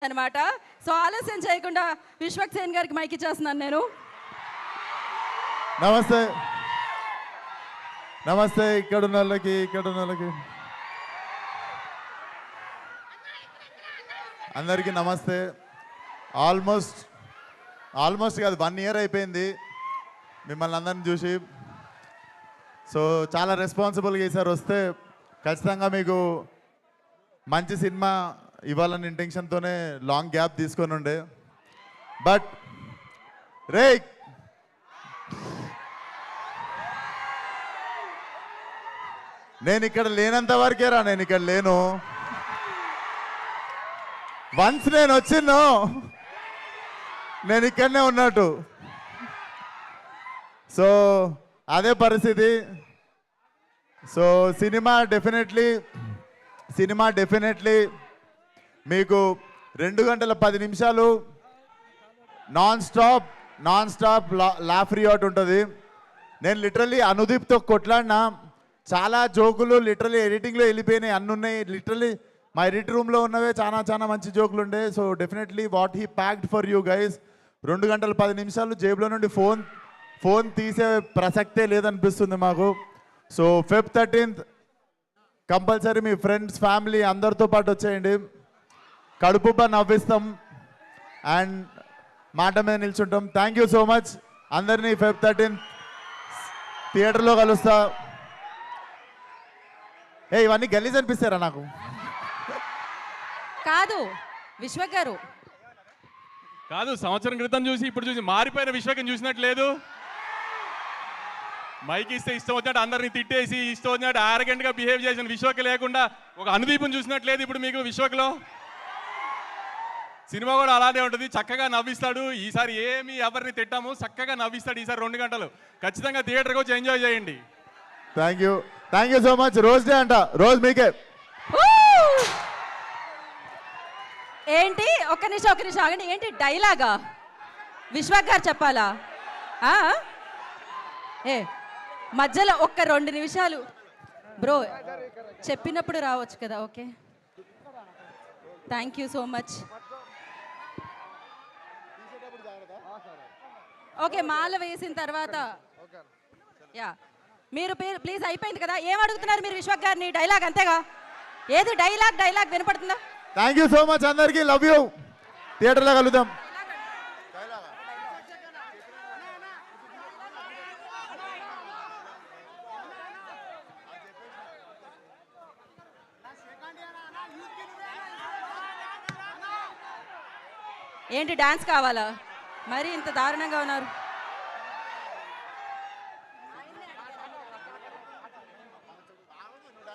అనమాట. సో ఆలస్యం చేయకుండా విశ్వక్సేన్ గారికి మైక్ ఇచ్చేస్తున్నాను నేను. నమస్తే నమస్తే. ఇక్కడ ఉన్న వాళ్ళకి అందరికీ నమస్తే. ఆల్మోస్ట్ కాదు 1 year అయిపోయింది మిమ్మల్ని అందరిని చూసి. సో చాలా రెస్పాన్సిబుల్గా ఈసారి వస్తే ఖచ్చితంగా మీకు మంచి సినిమా ఇవ్వాలని ఇంటెన్షన్తోనే లాంగ్ గ్యాప్ తీసుకొని ఉండే. బట్ రే నేను ఇక్కడ లేనంత వరకేరా, నేను ఇక్కడ లేను. వన్స్ నేను వచ్చిందో నేను ఇక్కడనే ఉన్నట్టు. సో అదే పరిస్థితి. సో సినిమా డెఫినెట్లీ మీకు 2 గంటల 10 నిమిషాలు నాన్ స్టాప్ లాఫ్ రియాట్ ఉంటుంది. నేను లిటరల్లీ అనుదీప్తో కొట్లాడినా. చాలా జోకులు లిటరల్లీ ఎడిటింగ్లో వెళ్ళిపోయినాయి, అన్నీ ఉన్నాయి. లిటరల్లీ మా ఎడిట్ రూమ్లో ఉన్నవే చాలా మంచి జోకులు ఉండే. So definitely what he packed for you guys. 2 గంటల 10 నిమిషాలు జేబులో నుండి ఫోన్ తీసే ప్రసక్తే లేదనిపిస్తుంది మాకు. సో Feb 13th కంపల్సరీ మీ ఫ్రెండ్స్ ఫ్యామిలీ అందరితో పాటు వచ్చేయండి. కడుపుబ్బా నవ్విస్తాం అండ్ మాట మీద నిల్చుంటాం. Thank you so much. అందరినీ Feb 13th థియేటర్లో కలుస్తా. ఇవన్నీ గలీజ్ అనిపిస్తారా నాకు? కాదు విశ్వక్ గారు కాదు, సంవత్సరం క్రితం చూసి ఇప్పుడు చూసి మారిపోయిన విశ్వకం చూసినట్లేదు. మైక్ ఇస్తే ఇష్టం వచ్చినట్టు అందరిని తిట్టేసి ఇష్టం వచ్చినట్టు ఆరగెంట్గా బిహేవ్ చేసిన విశ్వక్ లేకుండా ఒక అనుదీపం చూసినట్లేదు ఇప్పుడు మీకు విశ్వక్లో. సినిమా కూడా అలానే ఉంటుంది, చక్కగా నవ్విస్తాడు. ఈసారి ఏమి ఎవరిని తిట్టాము, చక్కగా నవ్విస్తాడు ఈసారి 2 గంటలు. ఖచ్చితంగా థియేటర్కి వచ్చి ఎంజాయ్ చేయండి. Thank you so much. Rose day అంట, రోజ్ మీకే. ఏంటి ఒక్క నిమిషం ఆగండి. ఏంటి డైలాగా విశ్వక్ గారు చెప్పాలా? మధ్యలో ఒక్క 2 నిమిషాలు బ్రో చెప్పినప్పుడు రావచ్చు కదా. Okay, thank you so much. Okay, మాల వేసిన తర్వాత యా మీరు ప్లీజ్ అయిపోయింది కదా. ఏం అడుగుతున్నారు మీరు విశ్వక్ గారిని? డైలాగ్ అంతేగా? ఏది డైలాగ్ వినపడుతుందా? థ్యాంక్ యూ సో మచ్ అందరికీ. Love you. థియేటర్లో కలుద్దాం. ఏంటి డాన్స్ కావాలా? మరి ఇంత దారుణంగా ఉన్నారు.